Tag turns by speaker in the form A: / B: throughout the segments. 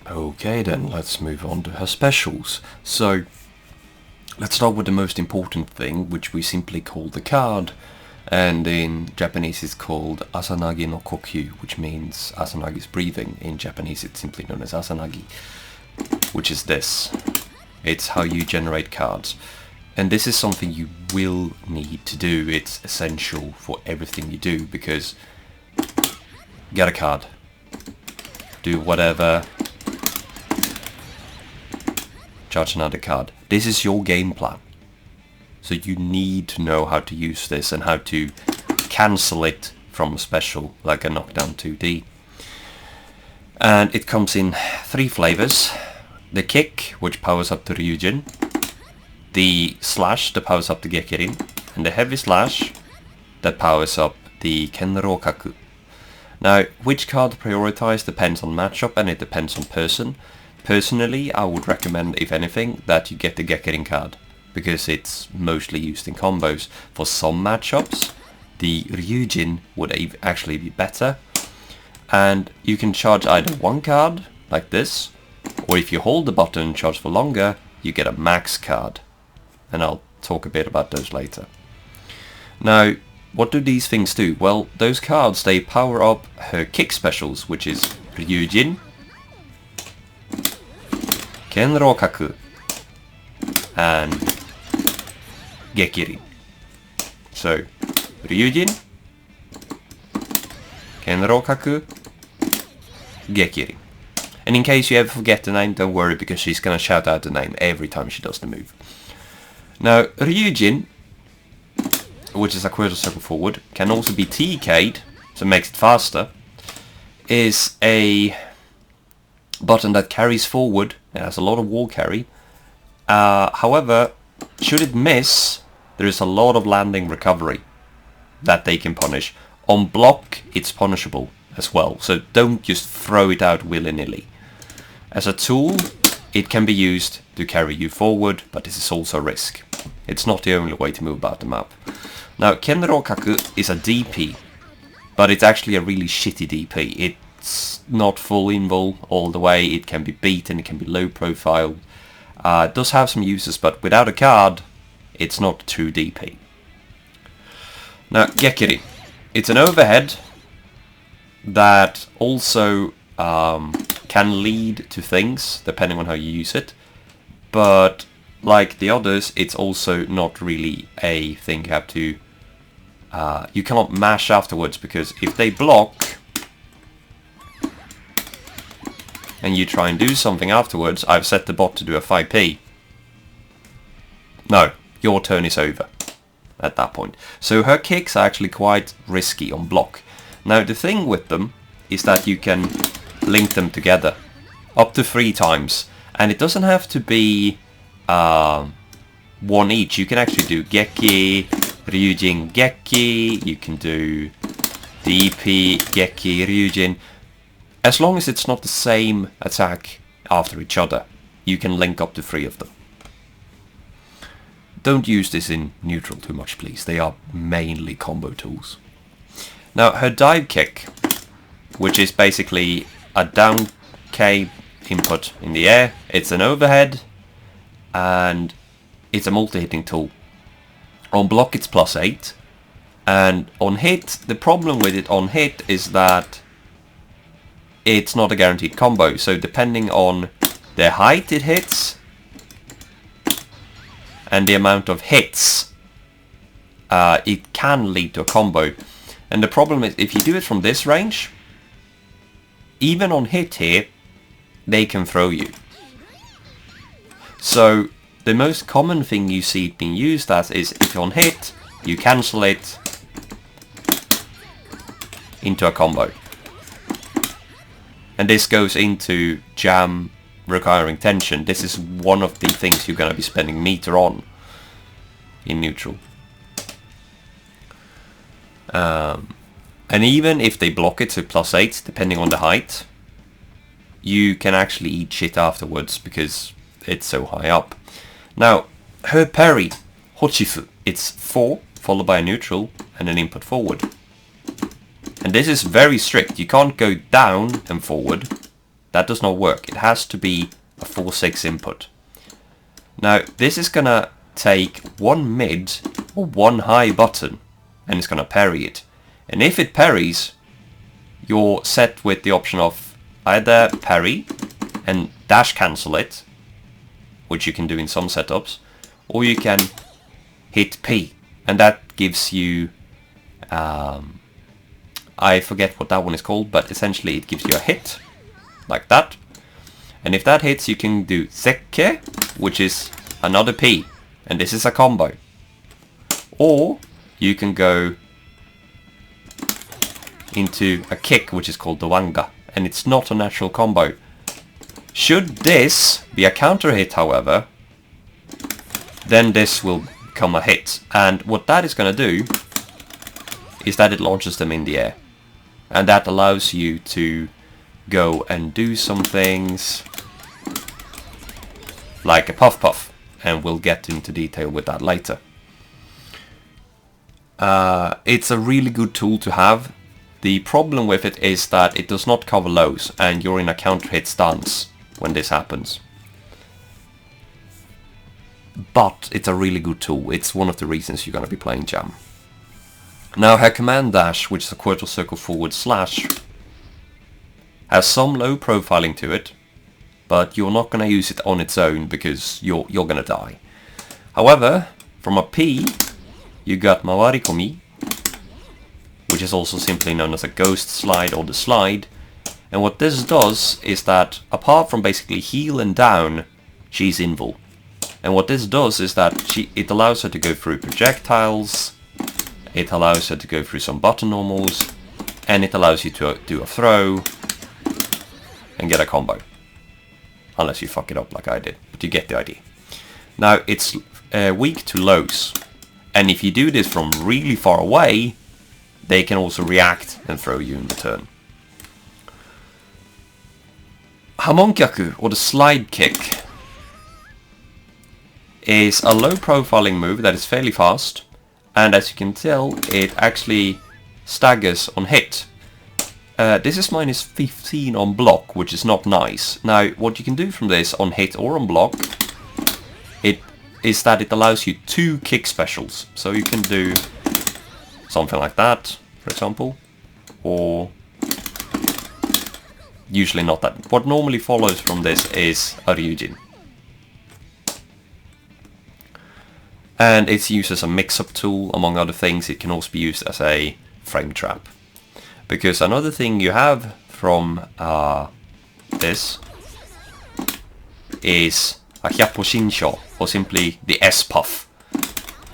A: Okay then, let's move on to her specials. So, let's start with the most important thing, which we simply call the card. And in Japanese it's called Asanagi no Kokyu, which means Asanagi's breathing. In Japanese it's simply known as Asanagi, which is this. It's how you generate cards. And this is something you will need to do. It's essential for everything you do, because get a card, do whatever, charge another card. This is your game plan. So you need to know how to use this and how to cancel it from a special, like a knockdown 2D. And it comes in 3 flavors. The kick, which powers up the Ryujin. The slash, that powers up the Gekirin. And the heavy slash, that powers up the Kenrokaku. Now, which card to prioritize depends on matchup, and it depends on person. Personally, I would recommend, if anything, that you get the Gekirin card, because it's mostly used in combos. For some matchups, the Ryujin would actually be better. And you can charge either one card, like this, or if you hold the button and charge for longer, you get a max card. And I'll talk a bit about those later. Now, what do these things do? Well, those cards, they power up her kick specials, which is Ryujin, Kenrokaku, and Gekirin. So, Ryujin, Kenrokaku, Gekirin. And in case you ever forget the name, don't worry, because she's gonna shout out the name every time she does the move. Now, Ryujin, which is a quarter circle forward, can also be TK'd, so it makes it faster, is a button that carries forward. It has a lot of wall carry. However, should it miss, there is a lot of landing recovery that they can punish. On block, it's punishable as well, so don't just throw it out willy-nilly. As a tool, it can be used to carry you forward, but this is also a risk. It's not the only way to move about the map. Now, Kenrokaku is a DP, but it's actually a really shitty DP. It's not full invul all the way, it can be beaten, it can be low profile. It does have some uses, but without a card, it's not a true DP. Now, Gekiri. It's an overhead that also can lead to things, depending on how you use it. But like the others, it's also not really a thing you have to... you can't mash afterwards, because if they block and you try and do something afterwards, I've set the bot to do a 5p. No, your turn is over at that point. So her kicks are actually quite risky on block. Now the thing with them is that you can link them together up to 3 times, and it doesn't have to be one each. You can actually do Geki, Ryujin, Geki, you can do DP, Geki, Ryujin. As long as it's not the same attack after each other, you can link up to 3 of them. Don't use this in neutral too much, please. They are mainly combo tools. Now, her dive kick, which is basically a down K input in the air. It's an overhead, and it's a multi-hitting tool. On block, it's +8, and on hit, the problem with it on hit is that it's not a guaranteed combo. So depending on the height it hits and the amount of hits, it can lead to a combo. And the problem is, if you do it from this range, even on hit here, they can throw you. So the most common thing you see it being used as is, if you're on hit, you cancel it into a combo. And this goes into jam requiring tension. This is one of the things you're going to be spending meter on in neutral. And even if they block it to +8, depending on the height, you can actually eat shit afterwards because it's so high up. Now, her parry, Hochifu, it's 4, followed by a neutral, and an input forward. And this is very strict. You can't go down and forward, That does not work. It has to be a 4-6 input. Now, this is gonna take one mid or one high button, and it's gonna parry it. And if it parries, you're set with the option of either parry and dash cancel it, which you can do in some setups, or you can hit P, and that gives you, I forget what that one is called, but essentially it gives you a hit, like that. And if that hits, you can do Zekke, which is another P, and this is a combo. Or you can go into a kick, which is called the Wanga, and it's not a natural combo. Should this be a counter hit, however, then this will become a hit. And what that is going to do is that it launches them in the air. And that allows you to go and do some things like a puff puff. And we'll get into detail with that later. It's a really good tool to have. The problem with it is that it does not cover lows, and you're in a counter hit stance when this happens. But it's a really good tool. It's one of the reasons you're going to be playing Jam. Now her command dash, which is a quarter circle forward slash, has some low profiling to it, but you're not going to use it on its own because you're going to die. However, from a P, you got Mawari Komi, which is also simply known as a ghost slide or the slide. And what this does is that, apart from basically heal and down, she's invul. And what this does is that it allows her to go through projectiles, it allows her to go through some button normals, and it allows you to do a throw and get a combo. Unless you fuck it up like I did, but you get the idea. Now, it's weak to lows, and if you do this from really far away, they can also react and throw you in return. Hamonkyaku, or the slide kick, is a low profiling move that is fairly fast, and as you can tell, it actually staggers on hit. This is minus 15 on block, which is not nice. Now, what you can do from this on hit or on block, is that it allows you 2 kick specials. So you can do something like that, for example, or usually not that. What normally follows from this is a Ryujin. And it's used as a mix-up tool, among other things. It can also be used as a frame trap. Because another thing you have from this is a Hyappo Shinsho, or simply the S-Puff.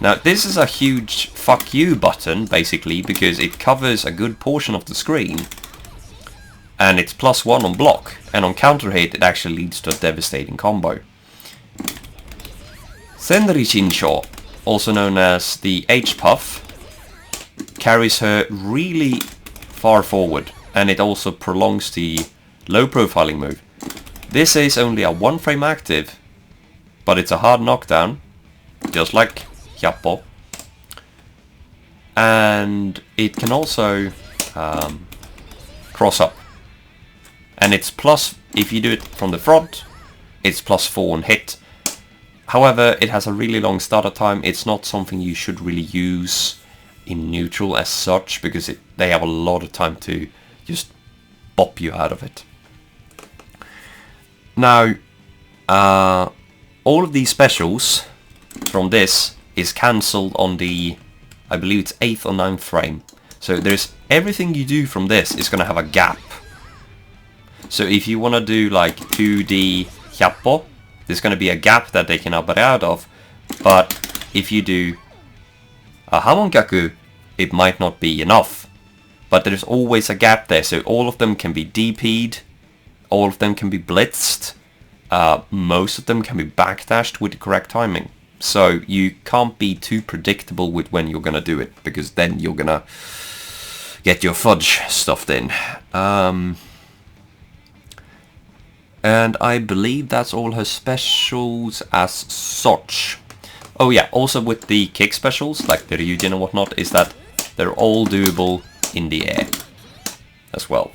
A: Now this is a huge fuck you button, basically, because it covers a good portion of the screen, and it's +1 on block, and on counter hit it actually leads to a devastating combo. Senri Shinsho, also known as the H-Puff, carries her really far forward, and it also prolongs the low profiling move. This is only a 1 frame active, but it's a hard knockdown, just like Hyappo. And it can also cross up. And it's plus, if you do it from the front, it's +4 on hit. However, it has a really long startup time. It's not something you should really use in neutral as such, because they have a lot of time to just bop you out of it. Now, all of these specials from this is cancelled on the, I believe it's 8th or 9th frame. So there's everything you do from this is going to have a gap. So if you want to do like 2D Hyappo, there's going to be a gap that they can operate out of. But if you do a Hamonkyaku, it might not be enough. But there's always a gap there, so all of them can be DP'd, all of them can be blitzed, most of them can be backdashed with the correct timing. So you can't be too predictable with when you're going to do it, because then you're going to get your fudge stuffed in. And I believe that's all her specials as such. Oh yeah, also with the kick specials, like the Ryujin and whatnot, is that they're all doable in the air as well.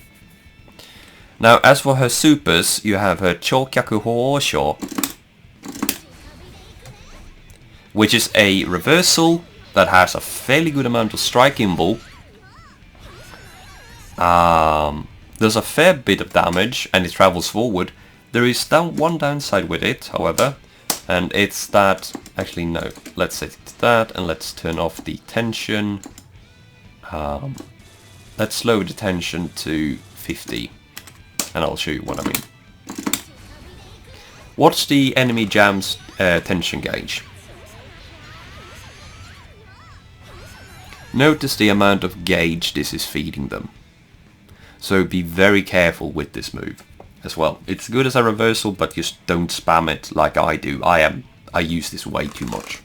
A: Now, as for her supers, you have her Chokyaku Hoosho, which is a reversal that has a fairly good amount of strike involved. There's a fair bit of damage and it travels forward. There is one downside with it, however, and it's that... Actually, no. Let's set it to that and let's turn off the tension. Let's lower the tension to 50 and I'll show you what I mean. What's the enemy jam's tension gauge? Notice the amount of gauge this is feeding them. So be very careful with this move as well. It's good as a reversal, but just don't spam it like I do. I use this way too much.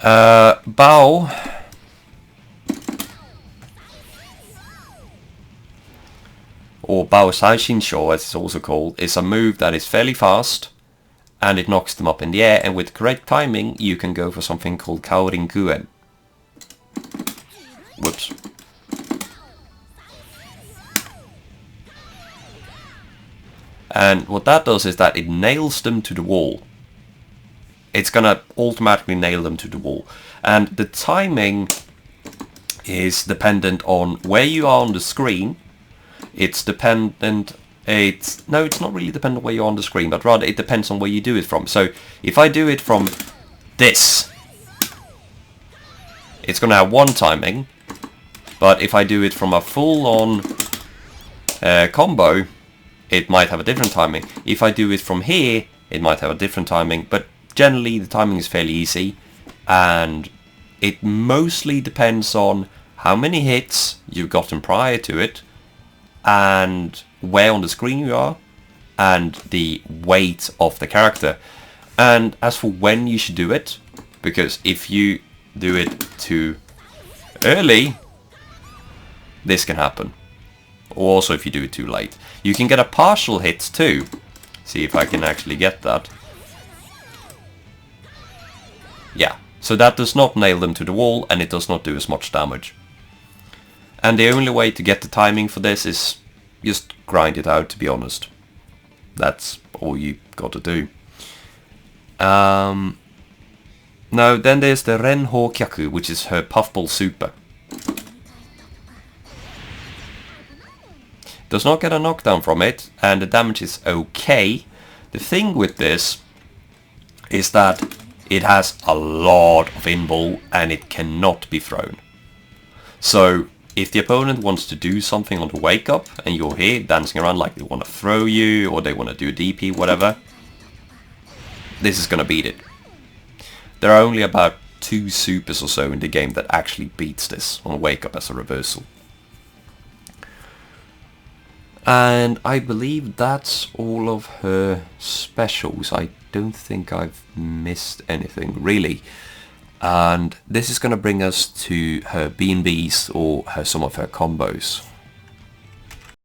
A: Bao. Or Bao Saishinsho, as it's also called, is a move that is fairly fast and it knocks them up in the air, and with correct timing you can go for something called Kaorin Kuen. Whoops. And what that does is that it nails them to the wall. It's gonna automatically nail them to the wall. And the timing is dependent on where you are on the screen. It's dependent... No, it's not really dependent on where you're on the screen, but rather it depends on where you do it from. So if I do it from this, it's gonna have one timing. But if I do it from a full-on combo, it might have a different timing. If I do it from here, it might have a different timing. But generally, the timing is fairly easy. And it mostly depends on how many hits you've gotten prior to it, and where on the screen you are, and the weight of the character. And as for when you should do it, because if you do it too early, this can happen. Or also if you do it too late. You can get a partial hit too. See if I can actually get that. Yeah, so that does not nail them to the wall and it does not do as much damage. And the only way to get the timing for this is just grind it out, to be honest. That's all you got to do. Now then there's the Ren Hokyaku, which is her Puffball Super. Does not get a knockdown from it, and the damage is okay. The thing with this is that it has a lot of invul and it cannot be thrown. So if the opponent wants to do something on the wake up and you're here dancing around like they want to throw you or they want to do a DP, whatever, this is going to beat it. There are only about 2 supers or so in the game that actually beats this on wake up as a reversal. And I believe that's all of her specials. I don't think I've missed anything really. And this is going to bring us to her B&Bs or some of her combos.